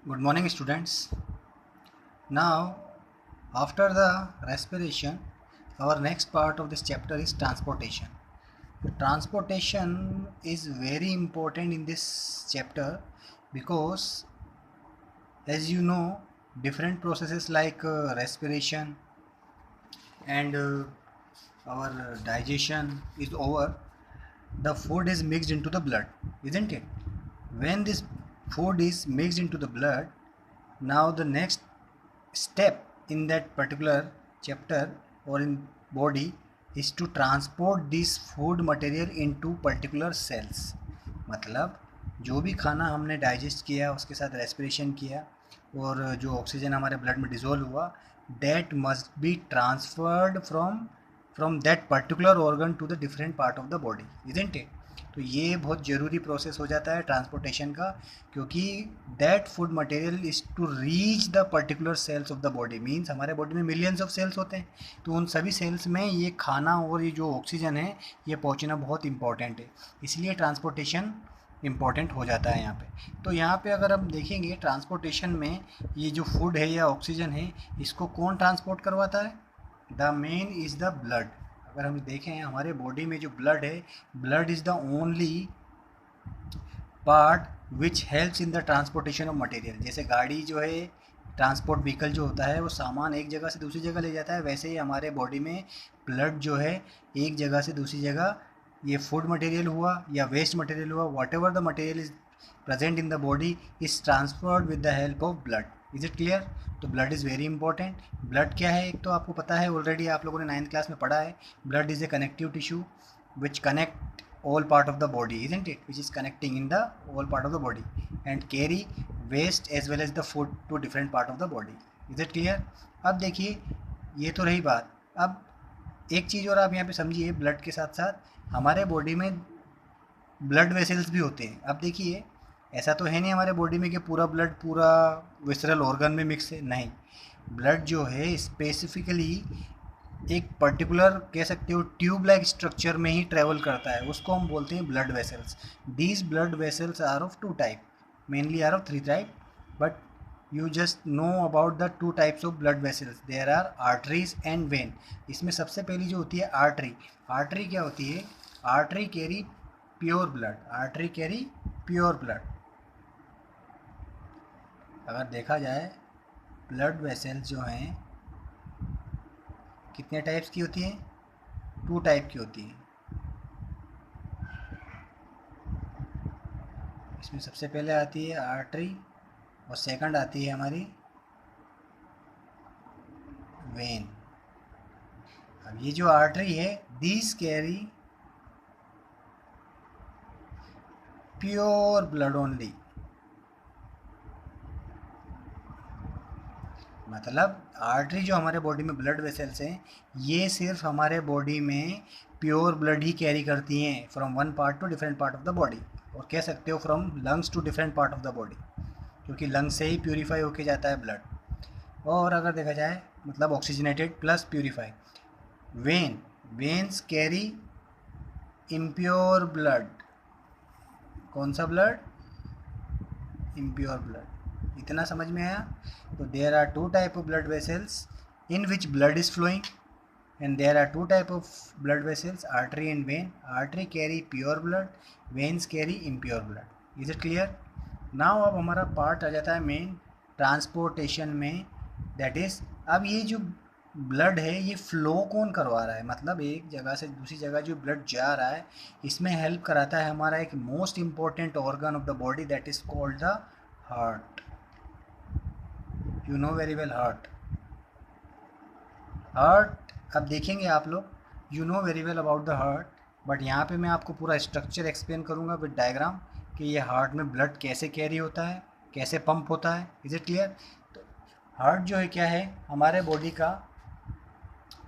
Good morning, students. Now, after the respiration, our next part of this chapter is transportation. Transportation is very important in this chapter because, as you know, different processes like respiration and our digestion is over, the food is mixed into the blood, isn't it? When this food is mixed into the blood, now the next step in that particular chapter or in body is to transport this food material into particular cells. मतलब जो भी खाना हमने digest किया उसके साथ respiration किया और जो ऑक्सीजन हमारे ब्लड में डिजोल्व हुआ, that must be transferred from that particular organ to the different part of the body, isn't it? तो ये बहुत ज़रूरी प्रोसेस हो जाता है ट्रांसपोर्टेशन का, क्योंकि that food material is to reach the particular cells of the body. Means हमारे बॉडी में मिलियंस ऑफ सेल्स होते हैं, तो उन सभी सेल्स में ये खाना और ये जो ऑक्सीजन है ये पहुंचना बहुत इंपॉर्टेंट है, इसलिए ट्रांसपोर्टेशन इम्पॉर्टेंट हो जाता है यहाँ पे। तो यहाँ पे अगर हम देखेंगे ट्रांसपोर्टेशन में ये जो फूड है या ऑक्सीजन है, इसको कौन ट्रांसपोर्ट करवाता है? The main is the blood. अगर हम देखें हमारे बॉडी में जो ब्लड है, blood is the only part which helps in the transportation of material. जैसे गाड़ी जो है, ट्रांसपोर्ट व्हीकल जो होता है वो सामान एक जगह से दूसरी जगह ले जाता है, वैसे ही हमारे बॉडी में ब्लड जो है एक जगह से दूसरी जगह, ये फूड मटेरियल हुआ या वेस्ट मटेरियल हुआ, whatever the material is present in the body is transferred with the help of blood. Is it clear? तो blood is very important. Blood क्या है, एक तो आपको पता है ऑलरेडी, आप लोगों ने 9th क्लास में पढ़ा है, blood is a connective tissue which connect all part of the body, isn't it, which is connecting in the all part of the body and carry waste as well as the food to different part of the body. is it clear? अब देखिए, ये तो रही बात। अब एक चीज़ और आप यहाँ पे समझिए, ब्लड के साथ साथ हमारे बॉडी में ब्लड वेसल्स भी होते हैं। अब देखिए, ऐसा तो है नहीं हमारे बॉडी में कि पूरा ब्लड पूरा विसरल ऑर्गन में मिक्स है, नहीं। ब्लड जो है स्पेसिफिकली एक पर्टिकुलर कह सकते हो ट्यूब लाइक स्ट्रक्चर में ही ट्रेवल करता है, उसको हम बोलते हैं blood vessels. These blood vessels are of two type, mainly are of three type, but you just know about the two types of blood vessels. There are arteries and vein. इसमें सबसे पहली जो होती है आर्टरी। आर्टरी क्या होती है? Artery carry pure blood. Artery carry pure blood. अगर देखा जाए ब्लड वेसल्स जो हैं कितने टाइप्स की होती हैं? टू टाइप की होती हैं। इसमें सबसे पहले आती है आर्टरी और सेकंड आती है हमारी वेन। अब ये जो आर्टरी है, these carry pure blood only. मतलब आर्टरी जो हमारे बॉडी में ब्लड वेसल्स हैं, ये सिर्फ हमारे बॉडी में प्योर ब्लड ही कैरी करती हैं from one part to different part of the body, और कह सकते हो from lungs to different part of the body, क्योंकि लंग्स से ही प्यूरीफाई होके जाता है ब्लड। और अगर देखा जाए मतलब oxygenated plus purify. When, veins carry impure blood. कौन सा ब्लड? Impure blood. इतना समझ में आया? तो there are two type of blood vessels in which blood is flowing, and there are two type of blood vessels, artery and vein. Artery carry pure blood, veins carry impure blood. is it clear? now अब हमारा part आ जाता है main transportation में, that is अब ये जो blood है ये फ्लो कौन करवा रहा है? मतलब एक जगह से दूसरी जगह जो ब्लड जा रहा है, इसमें हेल्प कराता है हमारा एक most important organ of the body, that is called the heart. You know very well heart. Heart अब देखेंगे आप लोग, you know very well about the heart, but यहाँ पे मैं आपको पूरा स्ट्रक्चर एक्सप्लेन करूँगा विद डायग्राम कि ये हार्ट में ब्लड कैसे कैरी होता है, कैसे पंप होता है। Is it clear? तो हार्ट जो है क्या है हमारे बॉडी का?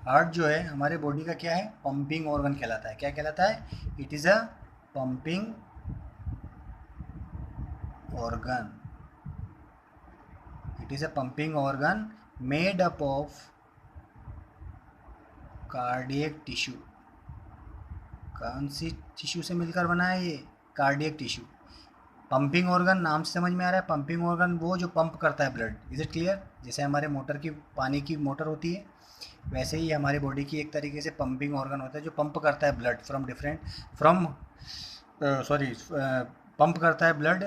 हार्ट जो है हमारे बॉडी का क्या है? पंपिंग ऑर्गन कहलाता है। क्या कहलाता है? It is a pumping organ. It is a pumping organ made up of cardiac tissue. कौन सी टिश्यू से मिलकर बना है ये? Cardiac tissue. पंपिंग ऑर्गन नाम से समझ में आ रहा है, पंपिंग ऑर्गन वो जो पंप करता है ब्लड। Is it clear? जैसे हमारे मोटर की पानी की मोटर होती है, वैसे ही हमारे बॉडी की एक तरीके से पंपिंग ऑर्गन होता है जो पंप करता है ब्लड फ्रॉम सॉरी पंप करता है ब्लड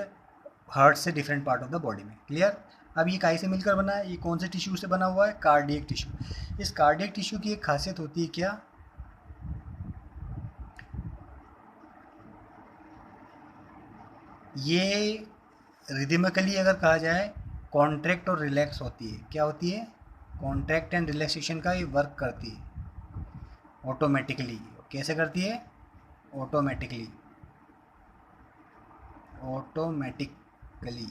हार्ट से different part of the body में। क्लियर? अब ये काहे से मिलकर बना है? ये कौन से टिश्यू से बना हुआ है? Cardiac tissue. इस कार्डियक टिश्यू की एक खासियत होती है क्या? ये रिदमिकली अगर कहा जाए कॉन्ट्रैक्ट और रिलैक्स होती है। क्या होती है? कॉन्ट्रैक्ट एंड रिलैक्सेशन का ये वर्क करती है ऑटोमेटिकली। कैसे करती है? ऑटोमेटिकली। ऑटोमेटिकली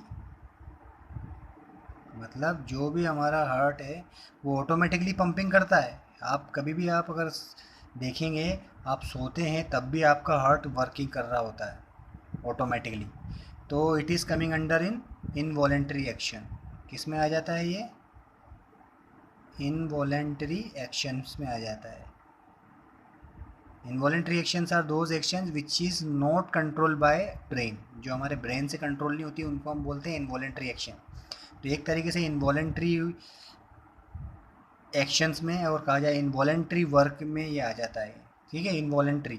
मतलब जो भी हमारा हार्ट है वो ऑटोमेटिकली पंपिंग करता है। आप कभी भी आप अगर देखेंगे, आप सोते हैं तब भी आपका हार्ट वर्किंग कर रहा होता है ऑटोमेटिकली। तो it is coming under in involuntary action. किस में आ जाता है ये? इनवॉलेंट्री एक्शंस में आ जाता है। Involuntary actions are those actions which is not control by brain. जो हमारे ब्रेन से कंट्रोल नहीं होती उनको हम बोलते हैं इनवॉलेंट्री एक्शन। तो एक तरीके से इनवॉलेंट्री एक्शंस में और कहा जाए इनवॉलेंट्री वर्क में ये आ जाता है। ठीक है, इनवॉलेंट्री।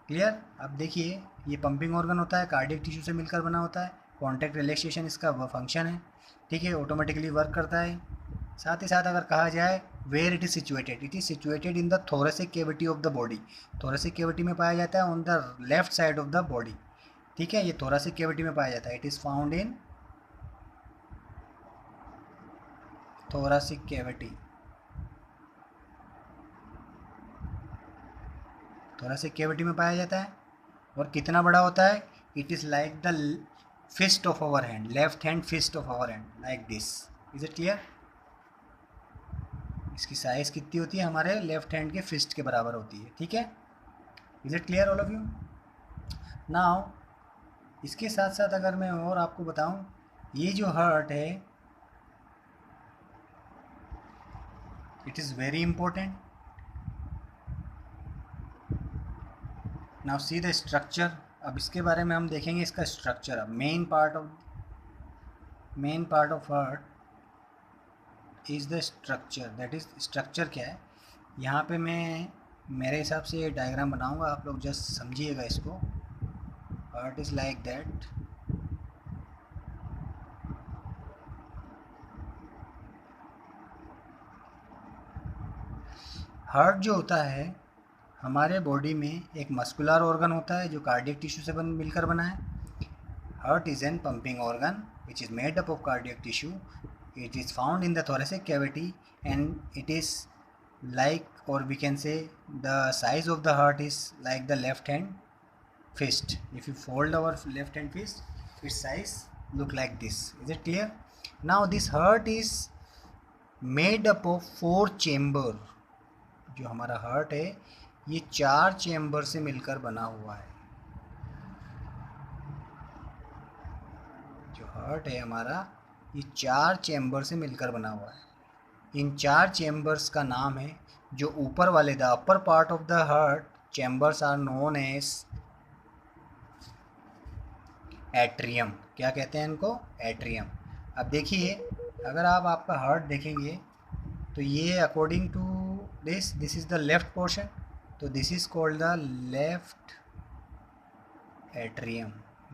क्लियर? अब देखिए, ये पंपिंग ऑर्गन होता है, कार्डियक टिश्यू से मिलकर बना होता है, कॉन्टैक्ट रिलैक्सेशन इसका फंक्शन है। ठीक है, ऑटोमेटिकली वर्क करता है। साथ ही साथ अगर कहा जाए where it is situated in the thoracic cavity of the body. Thoracic cavity में पाया जाता है on the left side of the body. ठीक है, ये थोरेसिक कैविटी में पाया जाता है। It is found in thoracic cavity. Thoracic cavity में पाया जाता है। और कितना बड़ा होता है? It is like the fist of our hand, left hand fist of our hand, like this. Is it clear? इसकी साइज़ कितनी होती है? हमारे लेफ्ट हैंड के फिस्ट के बराबर होती है। ठीक है, is it clear all of you? Now इसके साथ साथ अगर मैं और आपको बताऊं, ये जो हार्ट है it is very important. Now see the structure. अब इसके बारे में हम देखेंगे इसका स्ट्रक्चर। अब main part of heart is the structure. That is structure क्या है? यहाँ पे मैं मेरे हिसाब से ये डायग्राम बनाऊंगा, आप लोग जस्ट समझिएगा इसको। Heart is like that. Heart जो होता है हमारे बॉडी में एक मस्कुलर ऑर्गन होता है जो कार्डियक टिश्यू से मिलकर बना है। Heart is an pumping organ which is made up of cardiac tissue. It is found in the thoracic cavity and it is like, or we can say, the size of the heart is like the left hand fist. If you fold our left hand fist, its size look like this. Is it clear? Now this heart is made up of 4 chamber. जो हमारा heart है ये 4 chamber से मिलकर बना हुआ है। जो हार्ट है हमारा ये 4 चेम्बर से मिलकर बना हुआ है। इन 4 चेम्बर्स का नाम है, जो ऊपर वाले the upper part of the heart chambers are known as atrium. क्या कहते हैं इनको? एट्रियम। अब देखिए, अगर आप आपका हार्ट देखेंगे तो ये according to this is the left portion, तो this is called the left atrium.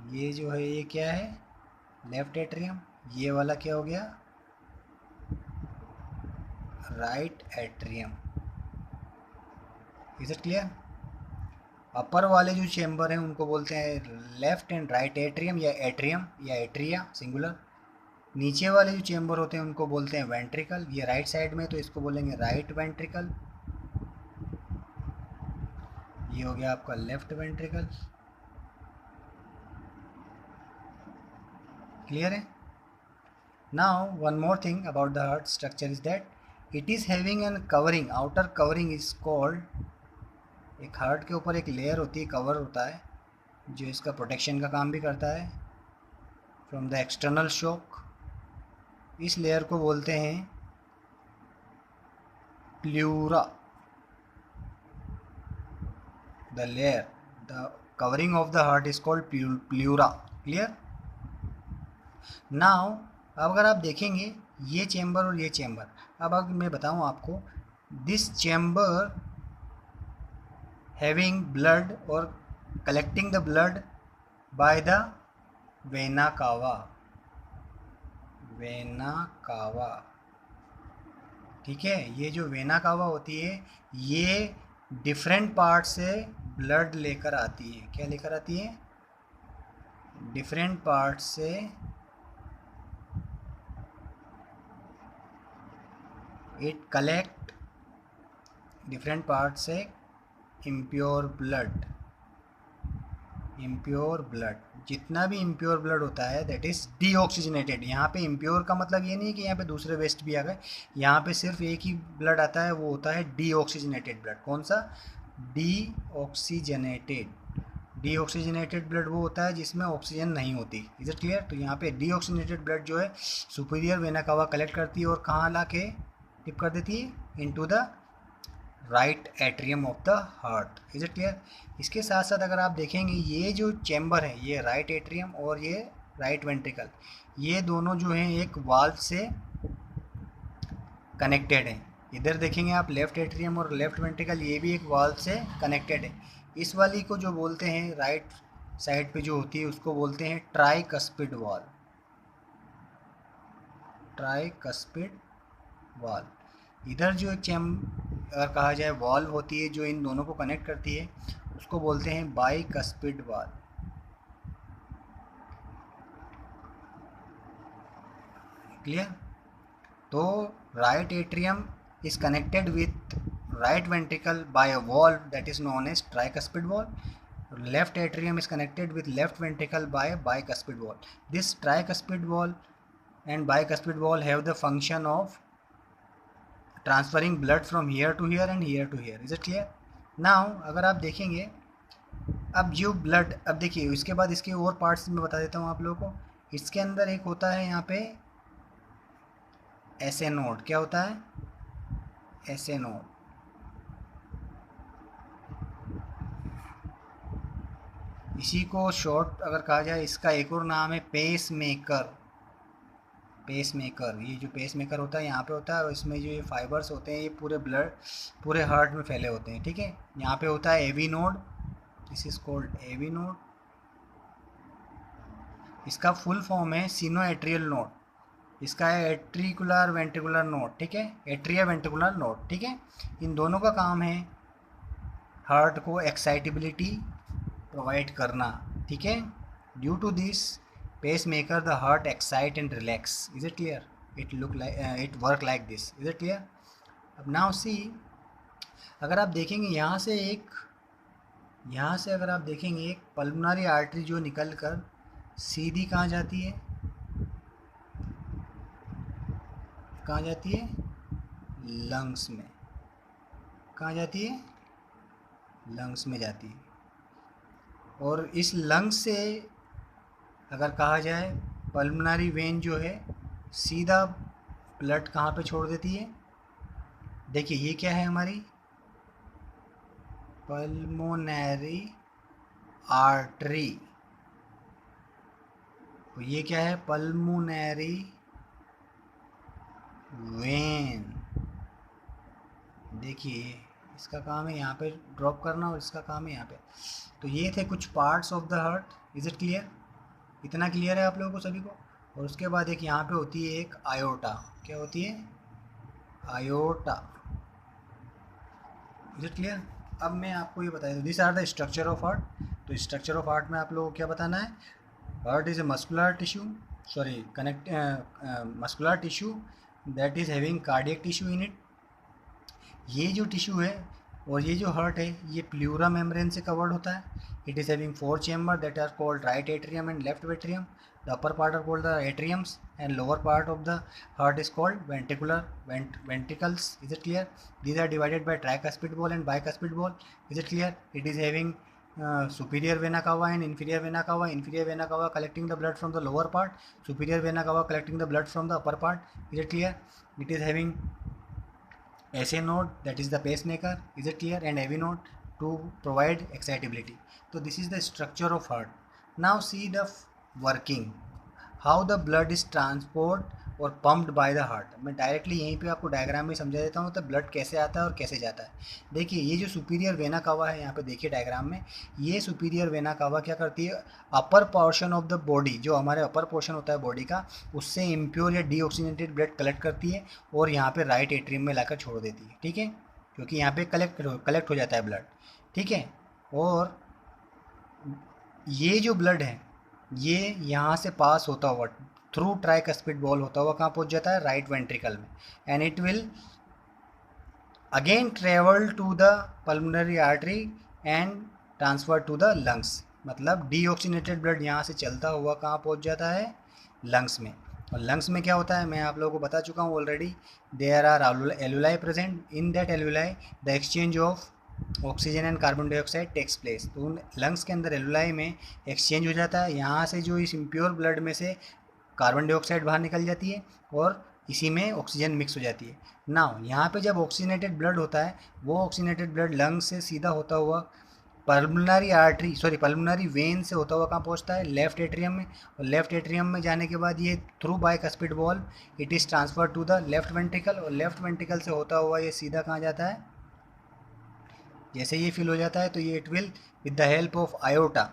ये जो है ये क्या है? Left atrium. ये वाला क्या हो गया? Right atrium. Is it clear? Upper वाले जो चेम्बर हैं उनको बोलते हैं लेफ्ट एंड राइट एट्रियम या एट्रिया सिंगुलर। नीचे वाले जो चेम्बर होते हैं उनको बोलते हैं वेंट्रिकल। ये राइट साइड में तो इसको बोलेंगे राइट वेंट्रिकल। ये हो गया आपका लेफ्ट वेंट्रिकल। क्लियर है? Now one more thing about the heart structure is that it is having an covering. Outer covering is called, एक हार्ट के ऊपर एक लेयर होती है, कवर होता है, जो इसका प्रोटेक्शन का काम भी करता है फ्रॉम द एक्सटर्नल शॉक। इस लेयर को बोलते हैं pleura. The layer, the covering of the heart is called pleura. Clear? Now अब अगर आप देखेंगे ये चेम्बर और ये चेम्बर, अब अगर मैं बताऊं आपको, दिस चेम्बर हैविंग ब्लड और collecting the blood by the vena cava, vena cava, ठीक है। ये जो वेना कावा होती है ये डिफरेंट पार्ट से ब्लड लेकर आती है। क्या लेकर आती है? डिफरेंट पार्ट से इट कलेक्ट डिफरेंट पार्ट से इम्प्योर ब्लड, इम्प्योर ब्लड, जितना भी इम्प्योर ब्लड होता है दैट इज़ डीऑक्सीजनेटेड। यहाँ पे इम्प्योर का मतलब ये नहीं है कि यहाँ पे दूसरे वेस्ट भी आ गए, यहाँ पे सिर्फ एक ही ब्लड आता है, वो होता है डीऑक्सीजनेटेड ब्लड। कौन सा? डीऑक्सीजनेटेड। डीऑक्सीजनेटेड ब्लड वो होता है जिसमें ऑक्सीजन नहीं होती। Is it clear? तो यहाँ पे डीऑक्सीजनेटेड ब्लड जो है सुपीरियर वेना कावा कलेक्ट करती है और कहाँ ला के टिप कर देती है? Into the right atrium of the heart. Is it clear? इसके साथ साथ अगर आप देखेंगे ये जो चैम्बर है, ये राइट एट्रियम और ये राइट वेंट्रिकल, ये दोनों जो हैं एक वाल्व से कनेक्टेड हैं। इधर देखेंगे आप लेफ्ट एट्रियम और लेफ्ट वेंट्रिकल, ये भी एक वाल्व से कनेक्टेड है। इस वाली को जो बोलते हैं राइट साइड पे जो होती है उसको बोलते हैं ट्राइकस्पिड वाल्व, ट्राइकस्पिड वाल्व। इधर जो एक अगर कहा जाए वाल्व होती है जो इन दोनों को कनेक्ट करती है उसको बोलते हैं बाइकस्पिड वाल्व। क्लियर? तो right atrium is connected with right ventricle by a valve that is known as tricuspid valve. Left atrium is connected with left ventricle by a bicuspid valve. This tricuspid valve and bicuspid valve have the function of transferring blood from here to here and here to here. Is it clear? Now अगर आप देखेंगे अब जो blood, अब देखिए इसके बाद इसके और पार्ट्स में बता देता हूँ आप लोगों को। इसके अंदर एक होता है यहाँ पे एस ए नोड। क्या होता है? S A node. इसी को शॉर्ट अगर कहा जाए इसका एक और नाम है पेस मेकर। पेस मेकर, ये जो पेस मेकर होता है यहाँ पे होता है और इसमें जो ये फाइबर्स होते हैं ये पूरे ब्लड पूरे हार्ट में फैले होते हैं, ठीक है। यहाँ पे होता है AV node, this is called AV node. इसका फुल फॉर्म है सिनो एट्रियल नोड, इसका है एट्रिकुलर वेंट्रिकुलर नोड, ठीक है, एट्रिया वेंट्रिकुलर नोड, ठीक है। इन दोनों का काम है हार्ट को एक्साइटेबिलिटी प्रोवाइड करना, ठीक है। Due to this pacemaker the heart excite and relax. Is it clear? It look like it work like this. Is it clear? अब नाउ सी, अगर आप देखेंगे यहाँ से अगर आप देखेंगे एक पल्मोनरी आर्टरी जो निकल कर सीधी कहाँ जाती है? कहाँ जाती है? लंग्स में। कहाँ जाती है? लंग्स में जाती है। और इस लंग्स से अगर कहा जाए पल्मोनरी वेन जो है सीधा ब्लड कहाँ पे छोड़ देती है? देखिए ये क्या है हमारी पल्मोनरी आर्टरी, और ये क्या है? Pulmonary vein. देखिए इसका काम है यहाँ पे ड्रॉप करना और इसका काम है यहाँ पे। तो ये थे कुछ parts of the heart. Is it clear? इतना क्लियर है आप लोगों को सभी को? और उसके बाद एक यहाँ पे होती है एक आयोटा। क्या होती है? आयोटा। Is it clear? अब मैं आपको ये बता दूँ, this are the structure of heart. तो स्ट्रक्चर ऑफ हार्ट में आप लोगों को क्या बताना है? Heart is a muscular tissue, sorry connect muscular tissue that is having cardiac tissue in it. ये जो टिश्यू है और ये जो हार्ट है ये प्लूरा मेम्ब्रेन से कवर्ड होता है। It is having 4 chamber that are called right atrium and left atrium. The upper part are called the atriums and lower part of the heart is called ventricular ventricles. Is it clear? These are divided by tricuspid wall and bicuspid wall. Is it clear? It is having superior vena cava and inferior vena cava. Inferior vena cava collecting the blood from the lower part. Superior vena cava collecting the blood from the upper part. Is it clear? It is having SA node, that is the pacemaker. Is it clear? And AV node to provide excitability. So this is the structure of heart. Now see the working. How the blood is transport और pumped by the heart. मैं directly यहीं पे आपको diagram में समझा देता हूँ तो ब्लड कैसे आता है और कैसे जाता है। देखिए ये जो सुपीरियर वेना कावा है, यहाँ पे देखिए डायग्राम में, ये सुपीरियर वेना कावा क्या करती है, upper portion of the body, जो हमारे अपर पोर्शन होता है बॉडी का, उससे इम्प्योर या डीऑक्सीजनेटेड ब्लड कलेक्ट करती है और यहाँ पे राइट एट्रियम में लाकर छोड़ देती है, ठीक है, क्योंकि यहाँ पे कलेक्ट हो जाता है ब्लड, ठीक है। और ये जो ब्लड है ये यहाँ से पास होता हुआ थ्रू ट्राइकस्पिड बॉल होता हुआ कहाँ पहुँच जाता है, राइट वेंट्रिकल में, and it will again travel to the pulmonary artery and transfer to the lungs. मतलब डीऑक्सीनेटेड ब्लड यहाँ से चलता हुआ कहाँ पहुँच जाता है, लंग्स में। और लंग्स में क्या होता है मैं आप लोगों को बता चुका हूँ already, there are alveoli present, in that alveoli the exchange of oxygen and carbon dioxide takes place. तो उन लंग्स के अंदर एलुलाई में एक्सचेंज हो जाता है, यहाँ से जो इस इम्प्योर ब्लड में से कार्बन डाइऑक्साइड बाहर निकल जाती है और इसी में ऑक्सीजन मिक्स हो जाती है। नाउ यहाँ पे जब ऑक्सीनेटेड ब्लड होता है, वो ऑक्सीनेटेड ब्लड लंग्स से सीधा होता हुआ पल्मोनरी वेन से होता हुआ कहाँ पहुँचता है, लेफ्ट एट्रियम में। और लेफ्ट एट्रियम में जाने के बाद ये through bicuspid valve it is transfer to the left ventricle, और लेफ्ट वेंट्रिकल से होता हुआ ये सीधा कहाँ जाता है, जैसे ये फिल हो जाता है तो ये it will with the help of aorta,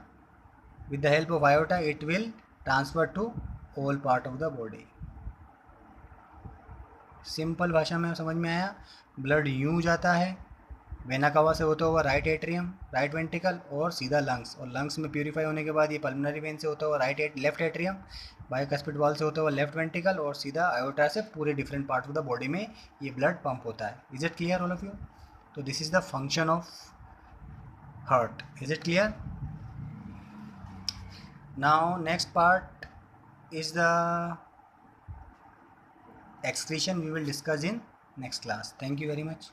it will transfer to all part of the body. Simple भाषा में समझ में आया। ब्लड यूँ जाता है वेना कावा से होता हुआ राइट एट्रियम, राइट वेंट्रिकल और सीधा लंग्स, और लंग्स में प्यूरीफाई होने के बाद ये पल्मोनरी वेन से होता हुआ लेफ्ट एट्रियम, बाइकस्पिड वॉल से होता हुआ लेफ्ट वेंट्रिकल और सीधा आयोटा से पूरे different part of the body में ये ब्लड पंप होता है। Is it clear all of you? तो this is the function of heart. Is it clear? Now next part is the excretion we will discuss in next class. Thank you very much.